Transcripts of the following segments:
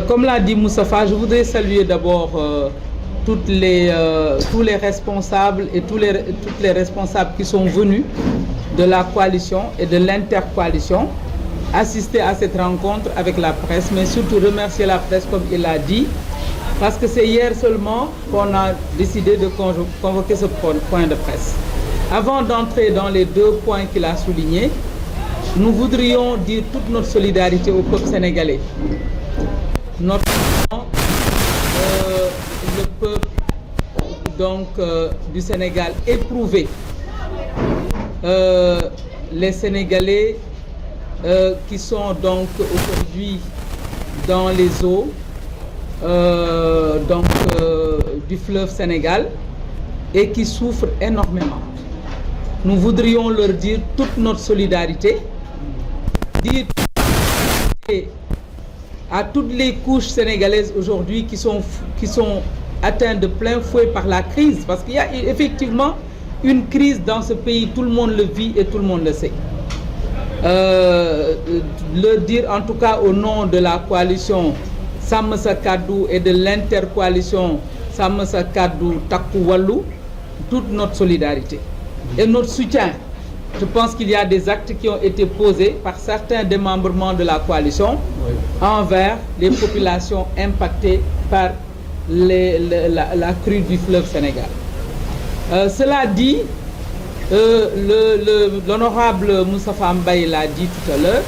Comme l'a dit Moustapha, je voudrais saluer d'abord tous les responsables et toutes les responsables qui sont venus de la coalition et de l'intercoalition assister à cette rencontre avec la presse, mais surtout remercier la presse comme il l'a dit, parce que c'est hier seulement qu'on a décidé de convoquer ce point de presse. Avant d'entrer dans les deux points qu'il a soulignés, nous voudrions dire toute notre solidarité au peuple sénégalais. Notamment le peuple du Sénégal éprouvé. Les Sénégalais qui sont donc aujourd'hui dans les eaux du fleuve Sénégal et qui souffrent énormément. Nous voudrions leur dire toute notre solidarité, dire à toutes les couches sénégalaises aujourd'hui qui sont atteintes de plein fouet par la crise, parce qu'il y a effectivement une crise dans ce pays, tout le monde le vit et tout le monde le sait. Le dire en tout cas au nom de la coalition Sàmm Sa Kàddu et de l'intercoalition Sàmm Sa Kàddu Takku Wallu, toute notre solidarité et notre soutien. Je pense qu'il y a des actes qui ont été posés par certains démembrements de la coalition envers les populations impactées par la crue du fleuve Sénégal. Cela dit, l'honorable Moustapha Mbaye l'a dit tout à l'heure,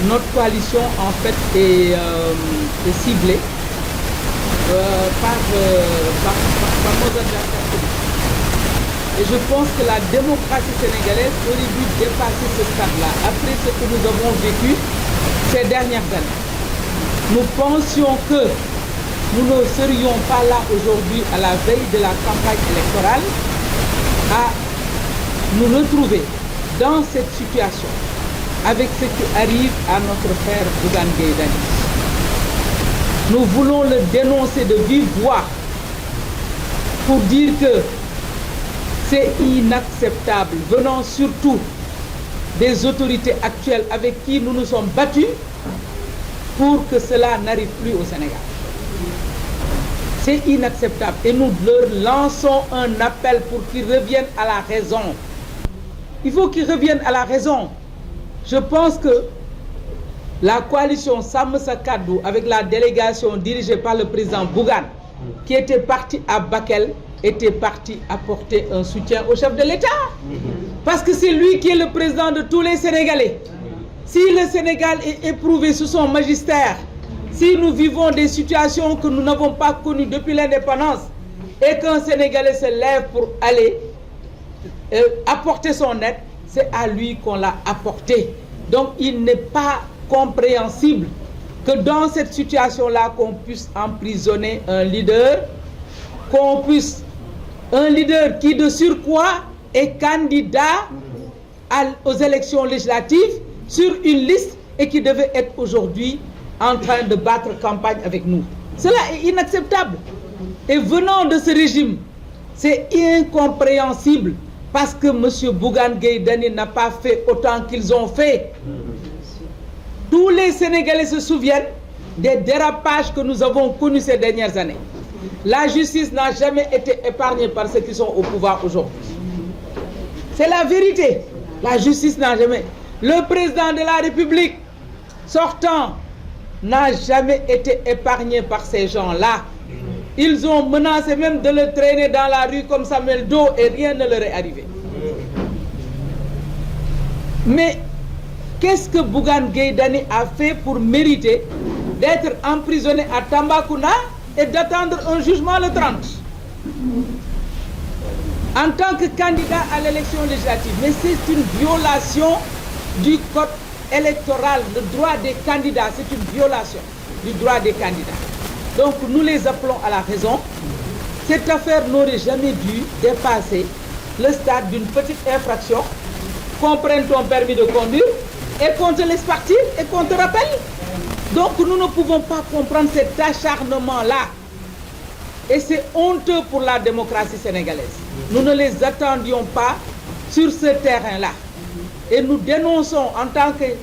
notre coalition en fait est ciblée par nos adversaires politiques. Et je pense que la démocratie sénégalaise aurait dû dépasser ce stade-là, après ce que nous avons vécu ces dernières années. Nous pensions que nous ne serions pas là aujourd'hui à la veille de la campagne électorale à nous retrouver dans cette situation avec ce qui arrive à notre frère Bougane Gueye Dany. Nous voulons le dénoncer de vive voix pour dire que c'est inacceptable, venant surtout des autorités actuelles avec qui nous nous sommes battus pour que cela n'arrive plus au Sénégal. C'est inacceptable et nous leur lançons un appel pour qu'ils reviennent à la raison. Il faut qu'ils reviennent à la raison. Je pense que la coalition Sàmm Sa Kàddu avec la délégation dirigée par le président Bougane, qui était parti à Bakel, était parti apporter un soutien au chef de l'État. Parce que c'est lui qui est le président de tous les Sénégalais. Si le Sénégal est éprouvé sous son magistère, si nous vivons des situations que nous n'avons pas connues depuis l'indépendance, et qu'un Sénégalais se lève pour aller apporter son aide, c'est à lui qu'on l'a apporté. Donc il n'est pas compréhensible que dans cette situation-là, qu'on puisse emprisonner un leader, un leader qui de surcroît est candidat aux élections législatives sur une liste et qui devait être aujourd'hui en train de battre campagne avec nous. Cela est inacceptable. Et venant de ce régime, c'est incompréhensible parce que M. Bougane Gueye Dany n'a pas fait autant qu'ils ont fait. Tous les Sénégalais se souviennent des dérapages que nous avons connus ces dernières années. La justice n'a jamais été épargnée par ceux qui sont au pouvoir aujourd'hui. C'est la vérité. La justice n'a jamais... Le président de la République sortant n'a jamais été épargné par ces gens-là. Ils ont menacé même de le traîner dans la rue comme Samuel Doe et rien ne leur est arrivé. Mais qu'est-ce que Bougane Gueye Dany a fait pour mériter d'être emprisonné à Tambacounda et d'attendre un jugement le 30 en tant que candidat à l'élection législative? Mais c'est une violation du code électoral, le droit des candidats, c'est une violation du droit des candidats. Donc nous les appelons à la raison. Cette affaire n'aurait jamais dû dépasser le stade d'une petite infraction, qu'on prenne ton permis de conduire et qu'on te laisse partir et qu'on te rappelle. Donc nous ne pouvons pas comprendre cet acharnement-là. Et c'est honteux pour la démocratie sénégalaise. Nous ne les attendions pas sur ce terrain-là. Et nous dénonçons en tant que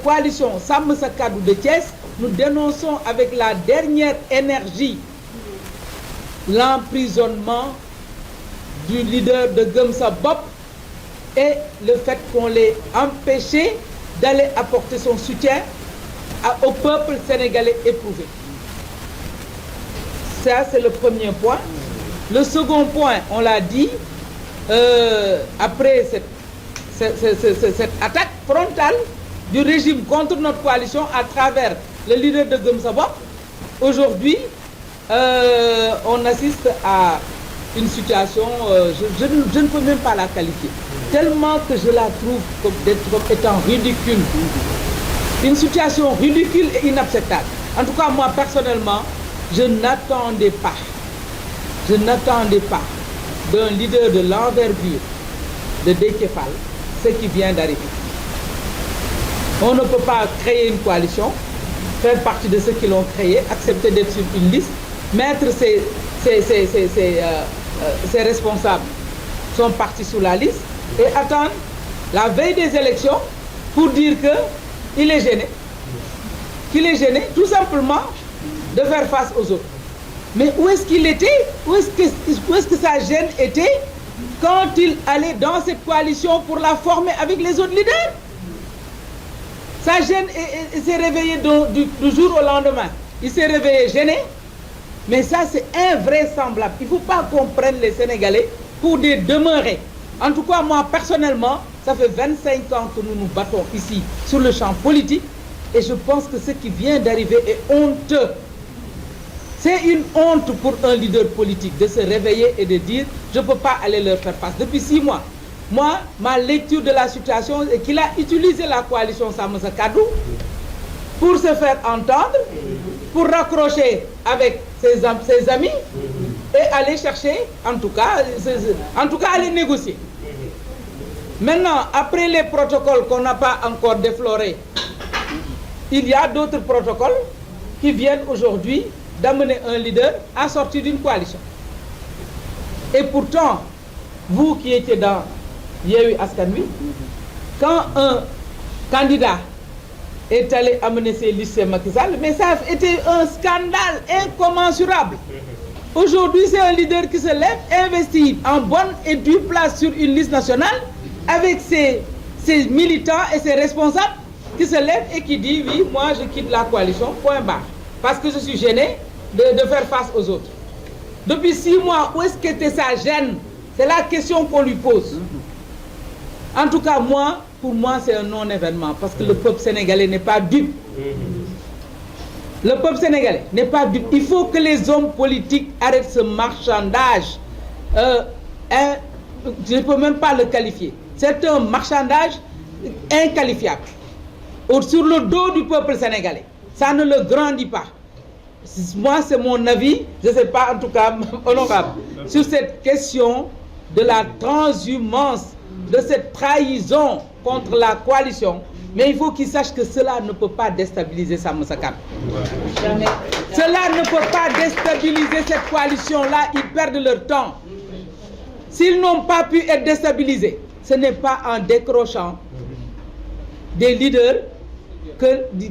coalition Sàmm Sa Kàddu de Thiès, nous dénonçons avec la dernière énergie l'emprisonnement du leader de Gëm Sa Bopp et le fait qu'on l'ait empêché d'aller apporter son soutien au peuple sénégalais éprouvé. Ça, c'est le premier point. Le second point, on l'a dit, après cette attaque frontale du régime contre notre coalition à travers le leader de Gëm Sa Bopp, aujourd'hui, on assiste à une situation, je ne peux même pas la qualifier, tellement que je la trouve comme étant ridicule. Une situation ridicule et inacceptable. En tout cas, moi, personnellement, je n'attendais pas d'un leader de l'envergure de Déthié Fall ce qui vient d'arriver. On ne peut pas créer une coalition, faire partie de ceux qui l'ont créée, accepter d'être sur une liste, mettre ses responsables, son parti sous la liste, et attendre la veille des élections pour dire qu'il est gêné. Qu'il est gêné, tout simplement, de faire face aux autres. Mais où est-ce qu'il était? Où est-ce que sa gêne était quand il allait dans cette coalition pour la former avec les autres leaders? Sa gêne s'est réveillée du jour au lendemain. Il s'est réveillé gêné. Mais ça, c'est invraisemblable. Il ne faut pas qu'on prenne les Sénégalais pour des demeurés. En tout cas, moi, personnellement, ça fait 25 ans que nous nous battons ici sur le champ politique. Et je pense que ce qui vient d'arriver est honteux. C'est une honte pour un leader politique de se réveiller et de dire « je ne peux pas aller leur faire face ». Depuis 6 mois, moi, ma lecture de la situation est qu'il a utilisé la coalition Sàmm Sa Kàddu pour se faire entendre, pour raccrocher avec ses amis et aller chercher, en tout cas aller négocier. Maintenant, après les protocoles qu'on n'a pas encore déflorés, il y a d'autres protocoles qui viennent aujourd'hui d'amener un leader à sortir d'une coalition. Et pourtant, vous qui étiez dans Yewwi Askan Wi, quand un candidat est allé amener ses listes chez Macky Sall, mais ça a été un scandale incommensurable. Aujourd'hui, c'est un leader qui se lève, investi en bonne et due place sur une liste nationale, avec ses militants et ses responsables, qui se lève et qui dit oui, moi je quitte la coalition, point barre, parce que je suis gêné de faire face aux autres. Depuis 6 mois, où est-ce qu'était sa gêne? C'est la question qu'on lui pose. En tout cas, pour moi, c'est un non-événement, parce que le peuple sénégalais n'est pas dupe. Le peuple sénégalais n'est pas dupe. Il faut que les hommes politiques arrêtent ce marchandage. Je ne peux même pas le qualifier. C'est un marchandage inqualifiable. Sur le dos du peuple sénégalais. Ça ne le grandit pas. Moi, c'est mon avis, je ne sais pas, en tout cas, honorable, sur cette question de la transhumance, de cette trahison contre la coalition. Mais il faut qu'ils sachent que cela ne peut pas déstabiliser Sàmm Sa Kàddu. Cela ne peut pas déstabiliser cette coalition-là, ils perdent leur temps. S'ils n'ont pas pu être déstabilisés, ce n'est pas en décrochant des leaders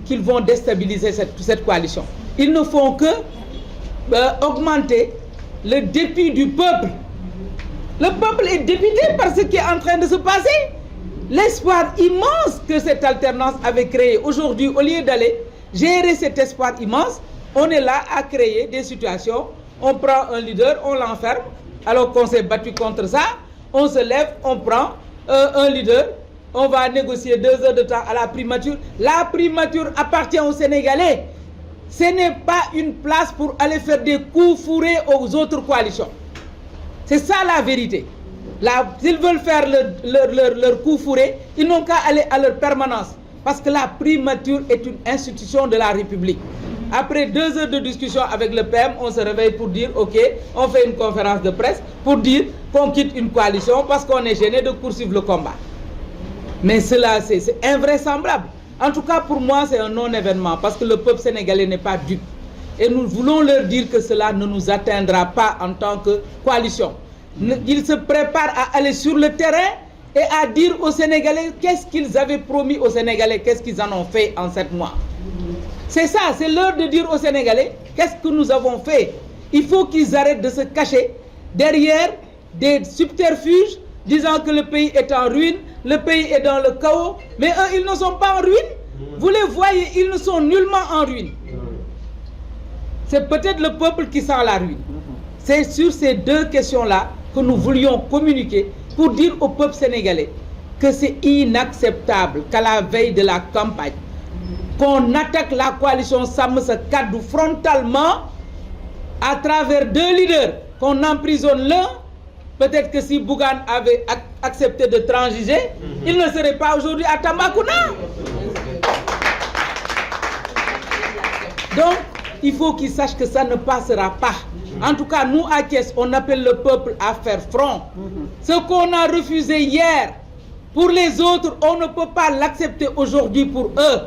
qu'ils vont déstabiliser cette coalition. Ils ne font que augmenter le dépit du peuple. Le peuple est dépité par ce qui est en train de se passer. L'espoir immense que cette alternance avait créé. Aujourd'hui, au lieu d'aller gérer cet espoir immense, on est là à créer des situations. On prend un leader, on l'enferme, alors qu'on s'est battu contre ça. On se lève, on prend un leader, on va négocier 2 heures de temps à la primature. La primature appartient aux Sénégalais. Ce n'est pas une place pour aller faire des coups fourrés aux autres coalitions. C'est ça la vérité. S'ils veulent faire leur coup fourré, ils n'ont qu'à aller à leur permanence. Parce que la primature est une institution de la République. Après 2 heures de discussion avec le PM, on se réveille pour dire, ok, on fait une conférence de presse pour dire qu'on quitte une coalition parce qu'on est gêné de poursuivre le combat. Mais cela, c'est invraisemblable. En tout cas, pour moi, c'est un non-événement parce que le peuple sénégalais n'est pas dupe. Et nous voulons leur dire que cela ne nous atteindra pas en tant que coalition. Ils se préparent à aller sur le terrain et à dire aux Sénégalais qu'est-ce qu'ils avaient promis aux Sénégalais, qu'est-ce qu'ils en ont fait en 7 mois. C'est ça, c'est l'heure de dire aux Sénégalais qu'est-ce que nous avons fait. Il faut qu'ils arrêtent de se cacher derrière des subterfuges disant que le pays est en ruine, le pays est dans le chaos. Mais eux, ils ne sont pas en ruine. Vous les voyez, ils ne sont nullement en ruine. C'est peut-être le peuple qui sent la ruine. C'est sur ces deux questions-là que nous voulions communiquer pour dire au peuple sénégalais que c'est inacceptable qu'à la veille de la campagne, qu'on attaque la coalition Sàmm Sa Kàddu frontalement à travers deux leaders, qu'on emprisonne l'un. Peut-être que si Bougane avait accepté de transiger, il ne serait pas aujourd'hui à Tambacounda. Donc, il faut qu'ils sachent que ça ne passera pas. En tout cas, nous à Thiès, on appelle le peuple à faire front. Ce qu'on a refusé hier, pour les autres, on ne peut pas l'accepter aujourd'hui pour eux.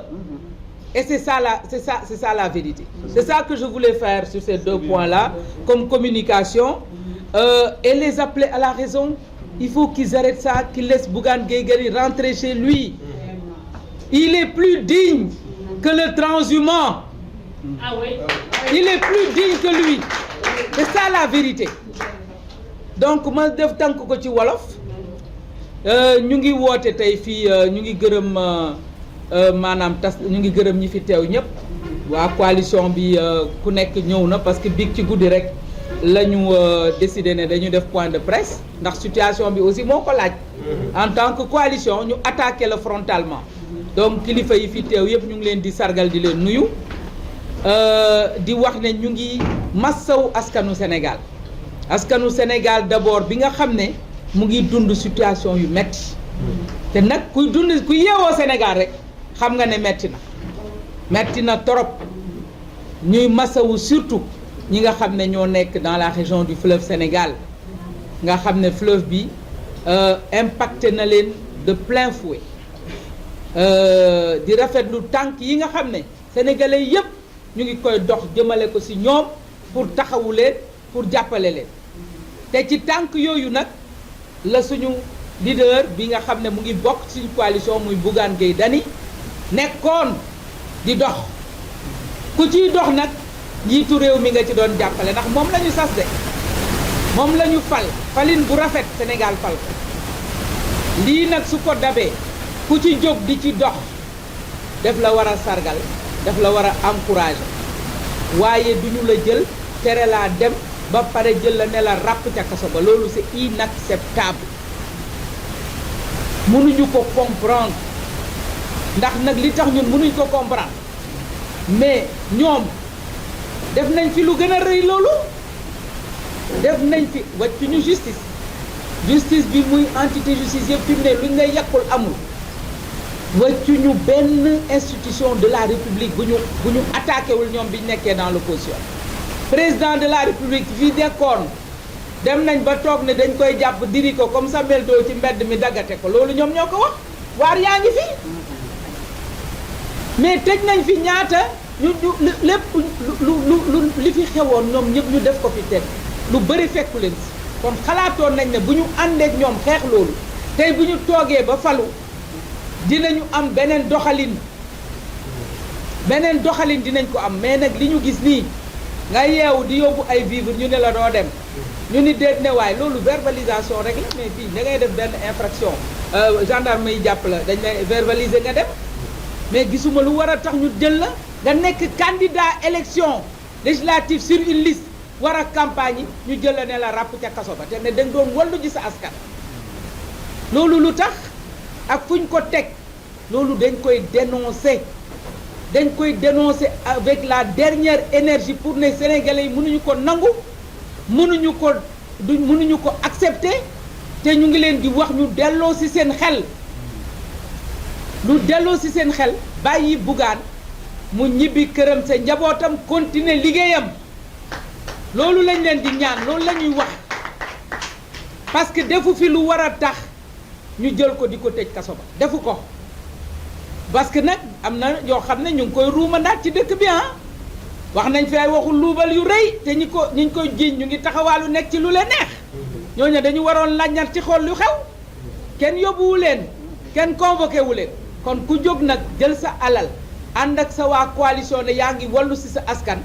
Et c'est ça la vérité. C'est ça que je voulais faire sur ces deux points-là, comme communication, et les appeler à la raison. Il faut qu'ils arrêtent ça, qu'ils laissent Bougane Gueye Dany rentrer chez lui. Il est plus digne que le transhumant. Ah oui. Il est plus digne que lui. C'est ça la vérité. Donc ma def tànk ko ci wolof ñu ngi woote tey fii ñu ngi gërëm maanaam tas ñu ngi gërëm ñi fi teew ñëpp waa coalition bi ku nekk ñëw na parce que biig ci guddi rek la ñu décidé ne dañu def point de presse ndax situation bi aussi moo ko laaj. En tant que coalition ñu attaqué la frontalement. Donc kilifa yi fi teew yëpp ñu ngi leen di sargal di leen nuyu. Di wax ne ñu ngi massawu askanu Sénégal d'abord bi nga xam ne mu ngi dund situation yu metti te nag kuy yeewoo Sénégal rek xam nga ne metti na trop ñuy massawu surtout ñi nga xam ne ñoo nekk dans la région du fleuve Sénégal nga xam ne fleuve bi impacté na leen de plein fouet di rafetlu tànk yi nga xam ne sénégalais yépp ñu ngi koy dox jëmale ko ci ñoom pour taxawu leen pour jàppale leen te ci tànk yooyu nag la suñu leader bi nga xam ne mu ngi bokk suñu coalition muy Bougane Gueye Dany nekkoon di dox ku ciy dox nag njiitu réew mi nga ci doon jàppale ndax moom la ñu sas de moom la ñu falin bu rafet Sénégal fal ko lii nag su ko dabee ku ci jóg di ci dox def la war a sargal daf la war a encourager waaye du ñu la jël tere laa dem ba pare jël la ne la ràpp ca kaso ba loolu c'est inacceptable mënuñu ko comprendre ndax nag li tax ñun mënuñ ko comprendre mais ñoom def nañ fi lu gën a rëy loolu def nañ fi wàccuñu justice bi muy entité justice yëpp fi mu ne luñ lay yàqul amul wàccuñu benn institution de la république bu ñu attaqué wul ñoom bi ñu nekkee dans l'opposition président de la république fii nekkoon dem nañ ba toog ne dañ koy jàpp diri ko comme Samuel Doe ci mbedd mi daggate ko loolu ñoom ñoo ko wax waar yaa ngi fi mais tëj nañ fi ñaata ñu lépp lu li fi xewoon ñoom ñëpp ñu def ko fi teg lu bëri fekku leen si kon xalaatoon nañ ne bu ñu àndeek ñoom xeex loolu tey bu ñu toogee ba falu dinañu am beneen doxalin dinañ ko am mais nag li ñu gis nii nga yeewu di yóbbu ay vivre ñu ne la doo dem ñu ni déet ne waaye loolu verbalisation rek la mais fii da ngay def benn infraction gendarme yi jàpp la dañ lay verbaliser nga dem mais gisuma lu war a tax ñu jël la nga nekk candidat élection législative sur une liste war a campagne yi ñu jël la ne la ràpp ca kaso ba te ne da nga doon wallu ji sa askan loolu lu tax ak fuñ ko teg loolu dañ koy dénoncer avec la dernière énergie pour ne Sénégalais yi mënuñu ko nangu mënuñu ko accepter te ñu ngi leen di wax ñu delloo ci seen xel bàyyi Bougane mu ñibbi këram sa njabootam continuer liggéeyam loolu lañ leen di ñaan loolu la ñuy wax parce que defu fi lu war a tax ñu jël ko di ko tëj kaso ba defu ko parce que nag am na yoo xam ne ñu ngi koy ruumandaat ci dëkk bi wax nañ fi ay waxul luubal yu rëy te ñi koy jiiñ ñu ngi taxawaalu nekk ci lu leen neex ñooñu dañu waroon laññat ci xool lu xew kenn yóbbuwu leen kenn convoqué wu leen kon ku jóg nag jël sa alal ànd ak sa waa coalition ne yaa ngi wallu si sa askan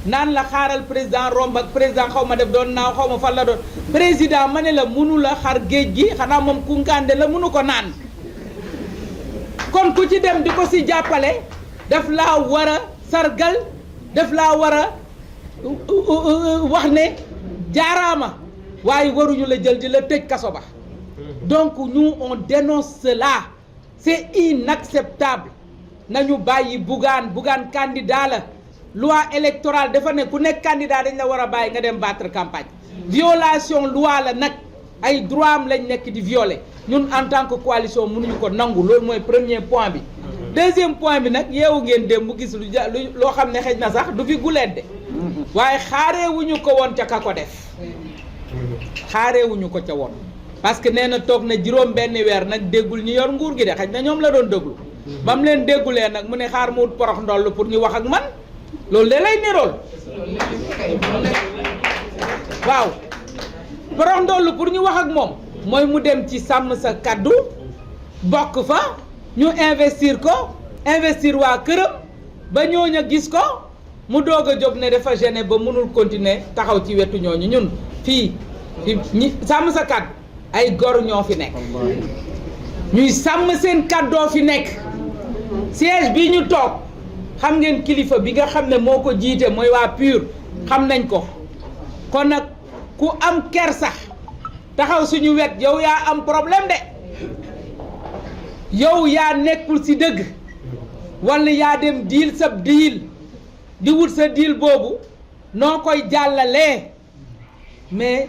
naan la xaaral président romb ak président xaw ma def doon naaw xaw ma fan la doon président ma ne la mënu la xar géej gi xanaa moom kunkande la mënu ko naan kon ku ci dem di ko si jàppale daf laa war a sargal daf laa war a wax ne jaaraama waaye waruñu la jël di la tëj kaso ba donc nous on dénonce cela c'est inacceptable nañu bàyyi Bougane candidat la loi électorale dafa ne ku nekk candidat dañ la war a bàyyi nga dem battre campagne violation loi la nag ay droit am lañ nekk di violer ñun en tant que coalition mënuñu ko nangu loolu mooy premier point bi deuxième point bi nag yeewu ngeen dem mu gis loo xam ne xëj na sax du fi guleet de waaye xaareewuñu ko woon ca ka ko def xaareewuñu ko ca woon parce que nee na toog na juróom benn weer nag déggul ñu yor nguur gi de xëj na ñoom la doon déglu ba mu leen déggulee nag mu ne xaar mu wut porox ndoll pour ñu wax ak man loolu de lay nirool waaw porox ndoll pour ñu wax ak moom mooy mu dem ci sàmm sa kaddu bokk fa ñu investir ko investir waa këram ba ñooñu a gis ko mu doog a jóg ne dafa gêné ba mënul continuer taxaw ci wetu ñooñu ñun fii ñi sàmm sa kaddu ay gor ñoo fi nekk ñuy sàmm seen kàddoo fi nekk siège bi ñu toog xam ngeen kilifa bi nga xam ne moo ko jiite mooy waa PUR xam nañ ko kon nag ku am kersa taxaw suñu wet yow yaa am problème de yow yaa nekkul ci dëgg walla yaa dem diil sa diil di wut sa diil boobu noo koy jàllalee mais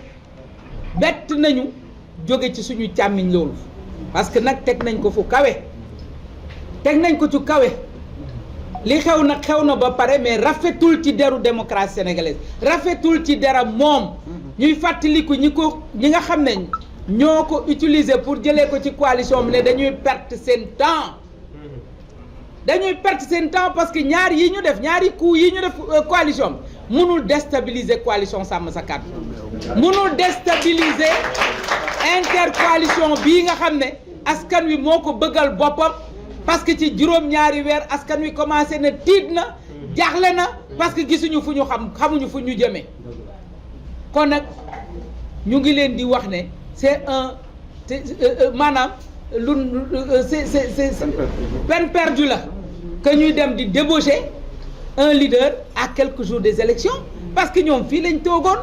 bett nañu jóge ci suñu càmmiñ loolu parce que nag teg nañ ko fu kawe teg nañ ko ci kawe li xew nag xew na ba pare mais rafetul ci deru démocratie sénégalaise rafetul ci deram moom ñuy fàttaliku ñi nga xam ne ñoo ko utiliser pour jëlee ko ci coalition bi ne dañuy perte seen temps parce que ñaari coups yi ñu def coalition bi mënul déstabiliser coalition sàmm sa kàddu mënul déstabiliser intercoalition bii nga xam ne askan wi moo ko bëggal boppam parce que ci juróom-ñaari weer askan wi commencé na tiit na jaaxle na parce que gisuñu fu ñu xamuñu fu ñu jëmee kon nag ñu ngi leen di wax ne maanaam c'est peine perdue la que ñuy dem di débaucher un leader à quelques jours des élections parce que ñoom fii lañ toogoon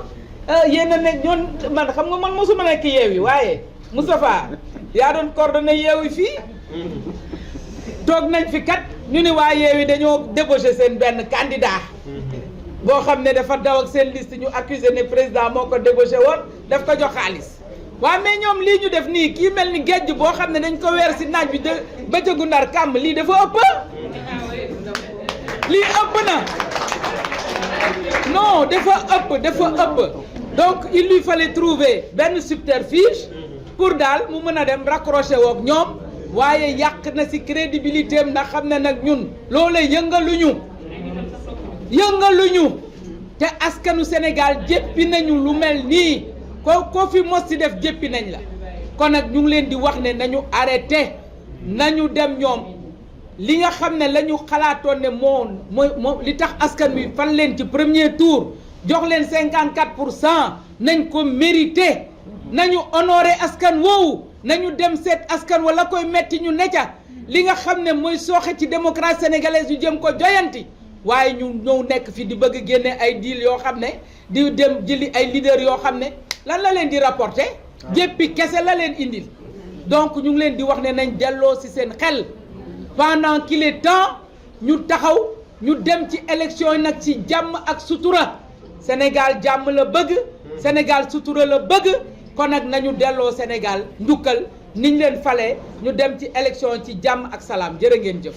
yéen a nekk ñoon man xam nga man mosuma nekk Yewwi waaye Moustapha yaa doon coordonné Yewwi fii toog nañ fi kat ñu ne waa Yewwi dañoo débauché seen benn candidat boo xam ne dafa daw ak seen liste ñu accusé ne président moo ko débauché woon daf ko jox xaalis waaw mais ñoom lii ñu def nii kii mel ni géej boo xam ne dañ ko weer si naaj bi bëccëgu ndar kàmm lii dafa ëpp lii ëpp na non dafa ëpp donc il lui fallait trouver benn subterfuge pour daal mu mën a dem raccroché wook ñoom waaye yàq na ci crédibilité am ndax xam ne nag ñun loolee yëngaluñu te askanu Sénégal jéppi nañu lu mel nii ko fi mos ci def jéppi nañ la kon nag ñu ngi leen di wax ne nañu arrêté nañu dem ñoom li nga xam ne la ñu xalaatoon ne moo li tax askan wi fan leen ci premier tour jox leen 54% nañ ko mérité nañu honoré askan woowu nañu dem seet askan wala koy metti ñu ne ca li nga xam ne mooy sooxe ci démocratie sénégalaise yu jëm ko joyanti waaye ñu ñëw nekk fi di bëgg génne ay deal yoo xam ne di dem jëli ay leader yoo xam ne lan la leen di rapporter jéppi kese la leen indil donc ñu ngi leen di wax ne nañ delloo ci seen xel pendant qu'il est temps ñu taxaw ñu dem ci élection yi nag ci jàmm ak sutura Sénégal jàmm la bëgg Sénégal sutura la bëgg kon nag nañu delloo Sénégal njukkal niñ leen falee ñu dem ci élection ci jàmm ak salaam jërë ngeen jëf